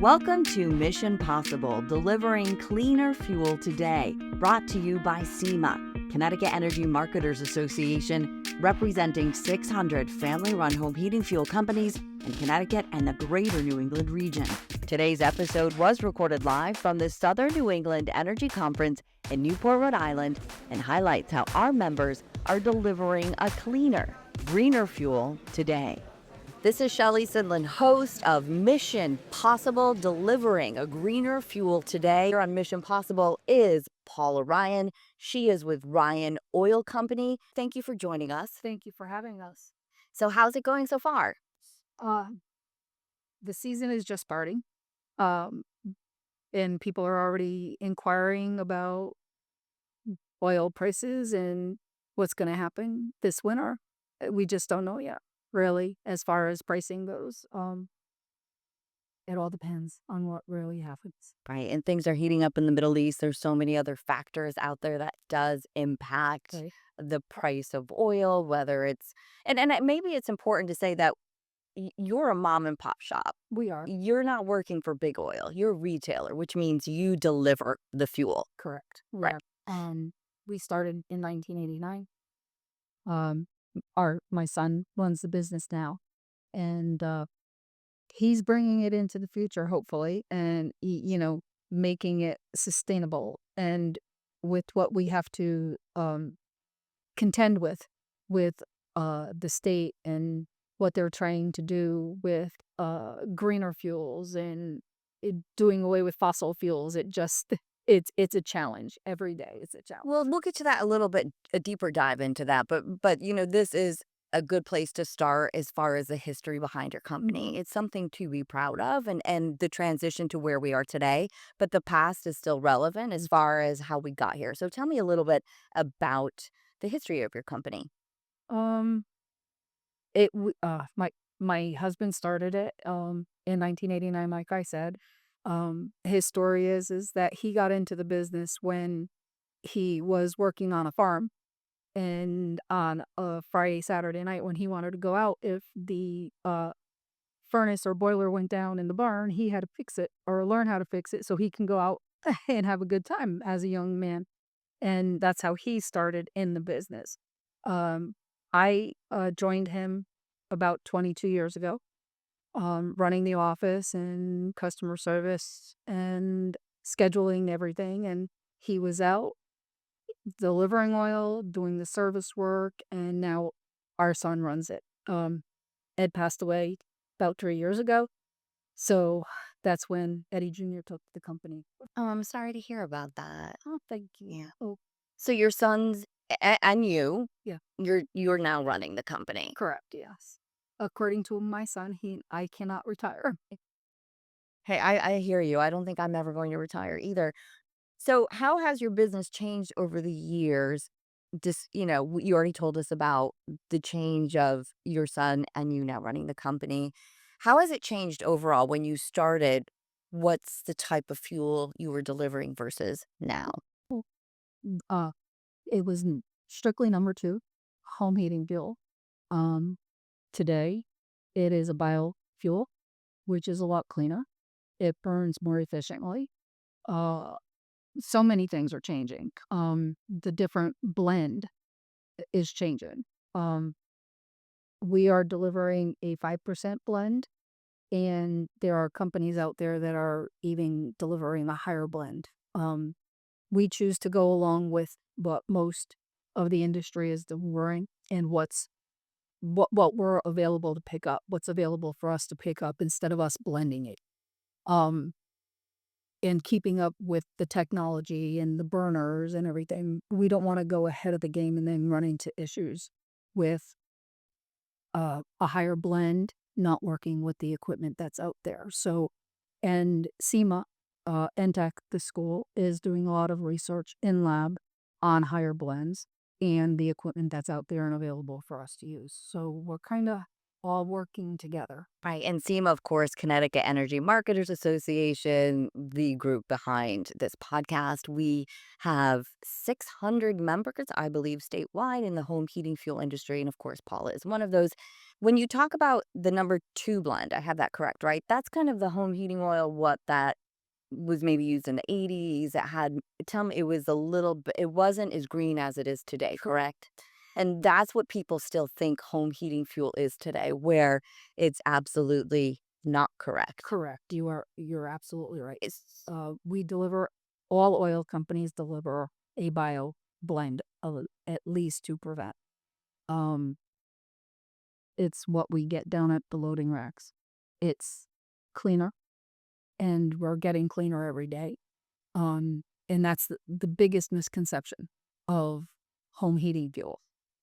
Welcome to Mission Possible, delivering cleaner fuel today, brought to you by CEMA, Connecticut Energy Marketers Association, representing 600 family-run home heating fuel companies in Connecticut and the greater New England region. Today's episode was recorded live from the Southern New England Energy Conference in Newport, Rhode Island, and highlights how our members are delivering a cleaner, greener fuel today. This is Shelly Sindland, host of Mission Possible, delivering a greener fuel today. Here on Mission Possible is Paula Ryan. She is with Ryan Oil Company. Thank you for joining us. Thank you for having us. So how's it going so far? The season is just starting, um, and people are already inquiring about oil prices and what's going to happen this winter. We just don't know yet, really, as far as pricing goes. It all depends on what really happens. Right, and things are heating up in the Middle East. There's so many other factors out there that does impact Right. the price of oil, whether it's, and maybe it's important to say that you're a mom and pop shop. We are You're not working for big oil. You're a retailer, which means you deliver the fuel. correct. Right. We started in 1989. My son runs the business now, and he's bringing it into the future, hopefully, and making it sustainable. And with what we have to contend with the state and what they're trying to do with greener fuels and doing away with fossil fuels, it's a challenge every day. It's a challenge. We'll get to that a little bit, a deeper dive into that. But this is a good place to start as far as the history behind your company. It's something to be proud of, and the transition to where we are today. But the past is still relevant as far as how we got here. So tell me a little bit about the history of your company. Um, my husband started it in 1989, like I said. His story is that he got into the business when he was working on a farm, and on a Friday, Saturday night when he wanted to go out, if the furnace or boiler went down in the barn, he had to fix it or learn how to fix it so he can go out and have a good time as a young man. And that's how he started in the business. I joined him about 22 years ago, running the office and customer service and scheduling everything. And he was out delivering oil, doing the service work, and now our son runs it. Ed passed away about 3 years ago, so that's when Eddie Jr. took the company. Oh, I'm sorry to hear about that. Oh, thank you. Yeah. Oh, So your sons and you, yeah, you're now running the company. correct. Yes, according to my son, I cannot retire. Hey, I hear you. I don't think I'm ever going to retire either. So how has your business changed over the years? Just, you already told us about the change of your son and you now running the company. How has it changed overall when you started? What's the type of fuel you were delivering versus now? Oh, Uh, it was strictly number two, home heating fuel. Um, Today, it is a biofuel, which is a lot cleaner. It burns more efficiently. Uh, so many things are changing. The different blend is changing. Um, we are delivering a 5% blend, and there are companies out there that are even delivering a higher blend. We choose to go along with what most of the industry is delivering and what we're available to pick up, what's available for us to pick up instead of us blending it. Um, and keeping up with the technology and the burners and everything. We don't want to go ahead of the game and then run into issues with a higher blend not working with the equipment that's out there. So, and CEMA, NTEC, the school, is doing a lot of research in lab on higher blends and the equipment that's out there and available for us to use. So we're kind of all working together. Right. And CEMA, of course, Connecticut Energy Marketers Association, the group behind this podcast. We have 600 members, I believe, statewide in the home heating fuel industry. And of course, Paula is one of those. When you talk about the number 2 blend, I have that correct, right? That's kind of the home heating oil, what that was maybe used in the 80s. It had, tell me, it was a little bit, it wasn't as green as it is today, correct? And that's what people still think home heating fuel is today, where it's absolutely not correct. Correct. You're absolutely right. It's We deliver all oil companies deliver a bio blend of at least to prevent. Um, it's what we get down at the loading racks. It's cleaner, and we're getting cleaner every day. And that's the biggest misconception of home heating fuel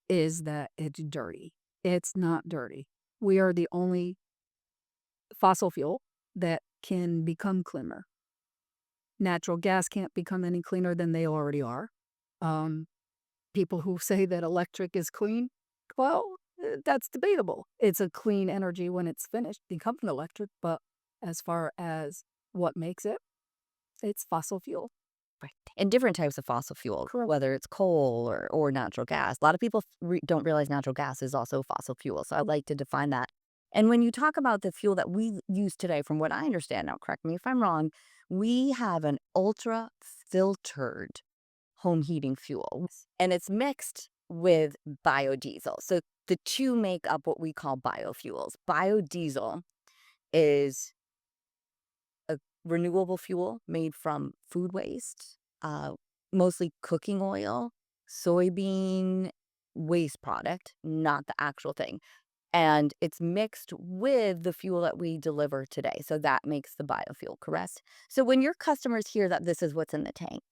is that it's dirty. It's not dirty. We are the only fossil fuel that can become cleaner. Natural gas can't become any cleaner than they already are. Um, People who say that electric is clean, well, that's debatable. It's a clean energy when it's finished becoming electric, but as far as what makes it, it's fossil fuel. right. And different types of fossil fuel, Correct. whether it's coal or natural gas. A lot of people don't realize natural gas is also fossil fuel. So I'd like to define that. And when you talk about the fuel that we use today, from what I understand, now correct me if I'm wrong, we have an ultra filtered home heating fuel, and it's mixed with biodiesel. So the two make up what we call biofuels. Biodiesel is a renewable fuel made from food waste, mostly cooking oil, soybean waste product, not the actual thing. And it's mixed with the fuel that we deliver today. So that makes the biofuel, correct? So when your customers hear that this is what's in the tank,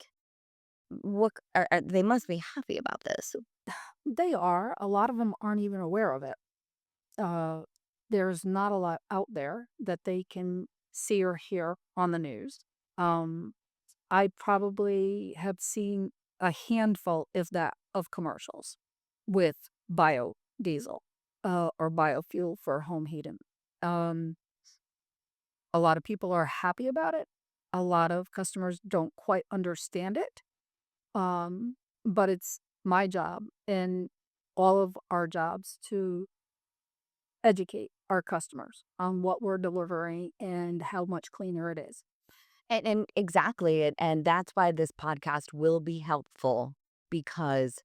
they must be happy about this. They are. A lot of them aren't even aware of it. Uh, there's not a lot out there that they can see or hear on the news. Um, I probably have seen a handful, if that, of commercials with biodiesel or biofuel for home heating. Um, a lot of people are happy about it. A lot of customers don't quite understand it. Um, but it's my job and all of our jobs to educate our customers on what we're delivering and how much cleaner it is. And exactly, and that's why this podcast will be helpful, because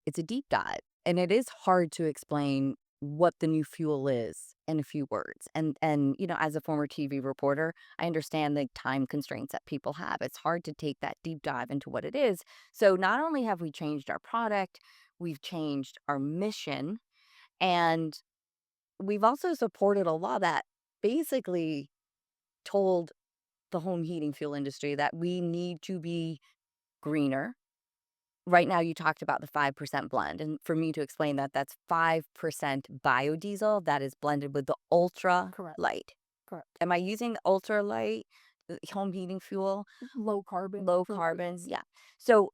it's a deep dive, and it is hard to explain what the new fuel is in a few words. And as a former TV reporter, I understand the time constraints that people have. It's hard to take that deep dive into what it is. So not only have we changed our product, we've changed our mission, and we've also supported a law that basically told the home heating fuel industry that we need to be greener. Right now, you talked about the 5% blend. And for me to explain that, that's 5% biodiesel that is blended with the ultra Correct. light. Correct. Am I using the ultra light home heating fuel? Low carbon. Low carbon. Yeah. So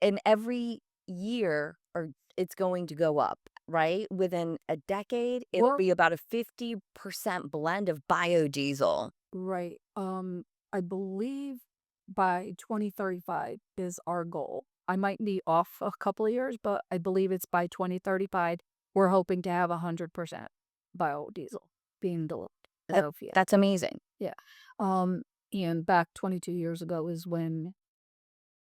in every year, or it's going to go up, right? Within a decade, it'll We're be about a 50% blend of biodiesel. right. I believe by 2035 is our goal. I might be off a couple of years, but I believe it's by 2035. We're hoping to have 100% biodiesel being delivered. Biofuel. That's amazing. Yeah. Um, and back 22 years ago is when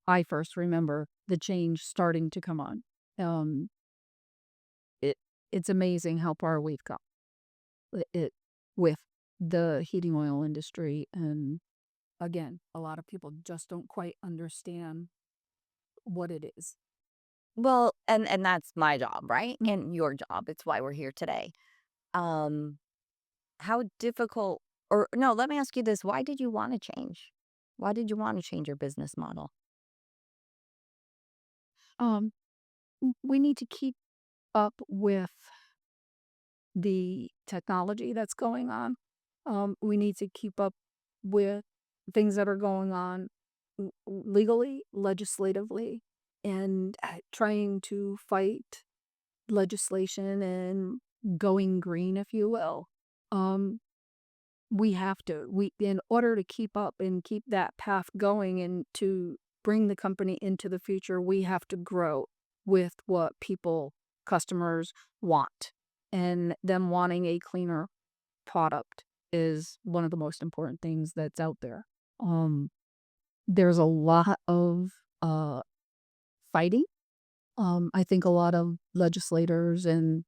I first remember the change starting to come on. Um, it it's amazing how far we've come it with the heating oil industry, and again, a lot of people just don't quite understand what it is. Well, and that's my job, right? And your job. It's why we're here today. Um, how difficult, or no, let me ask you this. Why did you want to change? Why did you want to change your business model? Um, we need to keep up with the technology that's going on. We need to keep up with things that are going on legally, legislatively, and trying to fight legislation and going green, if you will. We have to. In order to keep up and keep that path going and to bring the company into the future, we have to grow with what customers want. And them wanting a cleaner product is one of the most important things that's out there. There's a lot of fighting. I think a lot of legislators and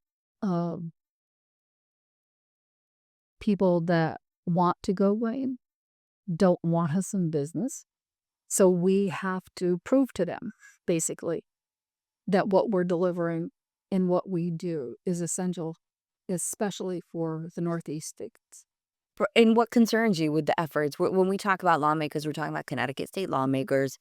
people that want to go green don't want us in business. So we have to prove to them, basically, that what we're delivering and what we do is essential, especially for the Northeast states. And what concerns you with the efforts? When we talk about lawmakers, we're talking about Connecticut state lawmakers.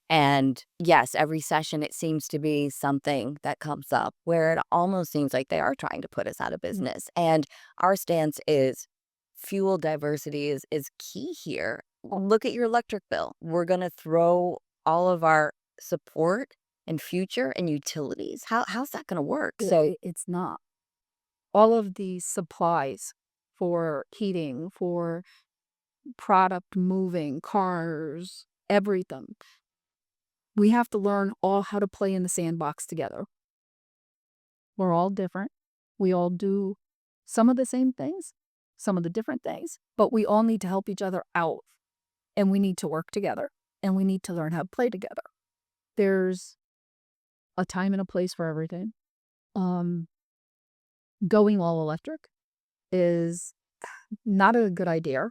And yes, every session, it seems to be something that comes up where it almost seems like they are trying to put us out of business. And our stance is fuel diversity is key here. Look at your electric bill. We're going to throw all of our support and future and utilities. How's that going to work? So It's not. All of these supplies for heating, for product moving, cars, everything. We have to learn all how to play in the sandbox together. We're all different. We all do some of the same things, some of the different things, but we all need to help each other out. And we need to work together. And we need to learn how to play together. There's a time and a place for everything. Going all electric is not a good idea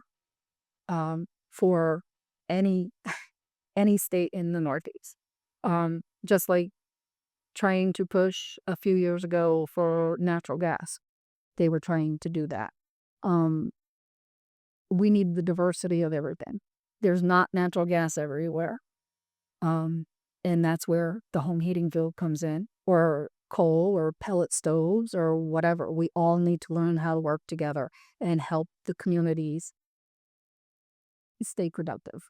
for any state in the Northeast. Just like trying to push a few years ago for natural gas. They were trying to do that. We need the diversity of everything. There's not natural gas everywhere. And that's where the home heating bill comes in, or coal or pellet stoves or whatever. We all need to learn how to work together and help the communities stay productive.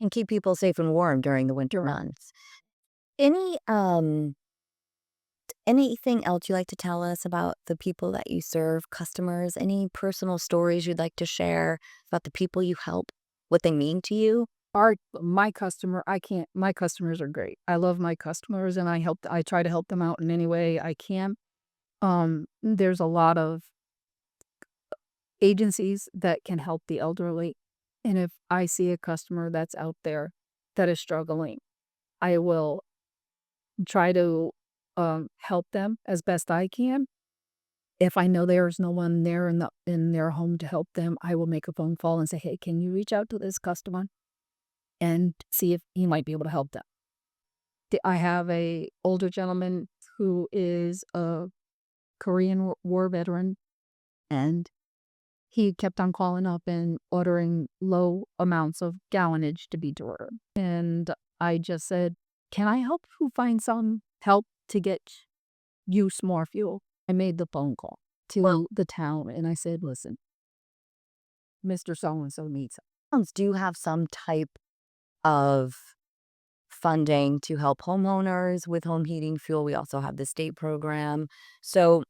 and keep people safe and warm during the winter months. Any anything else you'd like to tell us about the people that you serve, customers? Any personal stories you'd like to share about the people you help, what they mean to you? My customers are great. I love my customers, and I try to help them out in any way I can. There's a lot of agencies that can help the elderly. And if I see a customer that's out there that is struggling, I will try to help them as best I can. If I know there's no one there in their home to help them, I will make a phone call and say, "Hey, can you reach out to this customer and see if he might be able to help them?" I have a older gentleman who is a Korean War veteran, and he kept on calling up and ordering low amounts of gallonage to be delivered. And I just said, "Can I help you find some help to get you some more fuel?" I made the phone call to the town, and I said, "Listen, Mr. So-and-so needs help." Towns do have some type of funding to help homeowners with home heating fuel. We also have the state program. So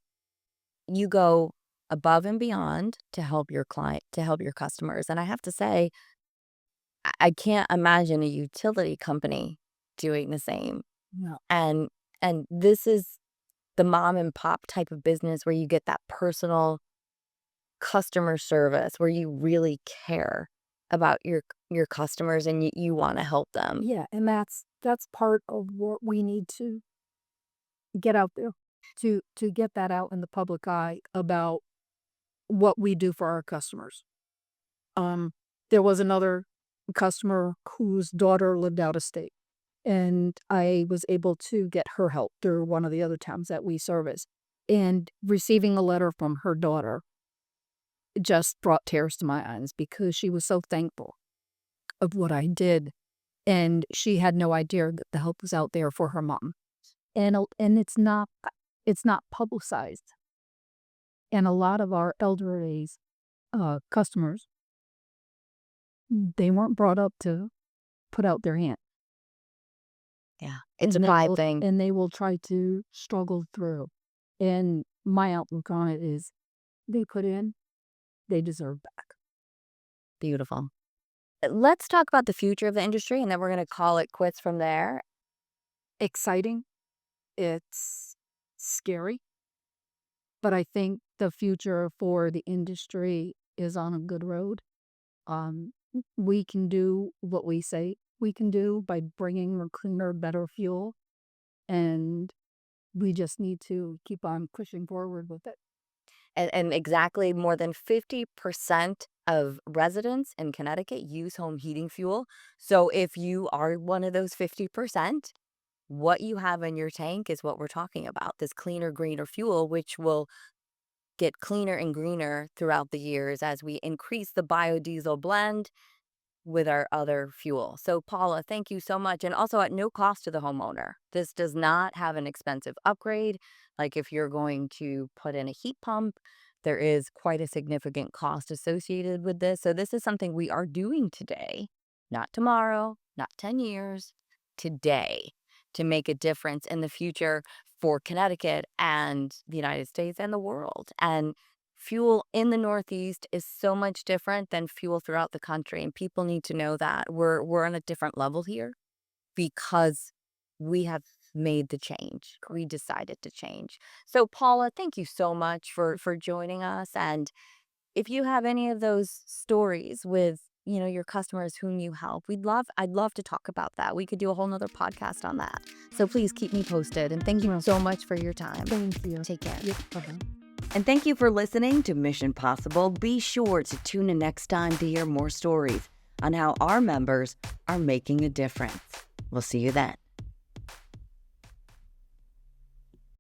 you go above and beyond to help your client, to help your customers. And I have to say, I can't imagine a utility company doing the same. No. And this is the mom and pop type of business where you get that personal customer service, where you really care about your customers and you want to help them. Yeah, and that's part of what we need to get out there, to get that out in the public eye about what we do for our customers. There was another customer whose daughter lived out of state, and I was able to get her help through one of the other towns that we service. And receiving a letter from her daughter just brought tears to my eyes because she was so thankful of what I did, and she had no idea that the help was out there for her mom. And it's not publicized. And a lot of our elderly customers, they weren't brought up to put out their hand. Yeah, it's a pride thing. And they will try to struggle through. And my outlook on it is they put in, they deserve back. Beautiful. Let's talk about the future of the industry, and then we're going to call it quits from there. Exciting. It's scary. But I think the future for the industry is on a good road. Um, we can do what we say we can do by bringing a cleaner, better fuel, and we just need to keep on pushing forward with it. And exactly more than 50% of residents in Connecticut use home heating fuel. So if you are one of those 50%, what you have in your tank is what we're talking about, this cleaner, greener fuel, which will get cleaner and greener throughout the years as we increase the biodiesel blend with our other fuel. So Paula, thank you so much. And also at no cost to the homeowner. This does not have an expensive upgrade. Like if you're going to put in a heat pump, there is quite a significant cost associated with this. So this is something we are doing today, not tomorrow, not 10 years, today, to make a difference in the future for Connecticut and the United States and the world. And fuel in the Northeast is so much different than fuel throughout the country, and people need to know that we're on a different level here because we have made the change. We decided to change. So Paula, thank you so much for joining us. And if you have any of those stories with your customers whom you help, I'd love to talk about that. We could do a whole nother podcast on that. So please keep me posted. And thank you so much for your time. Thank you. Take care. Yep. Bye-bye. And thank you for listening to Mission Possible. Be sure to tune in next time to hear more stories on how our members are making a difference. We'll see you then.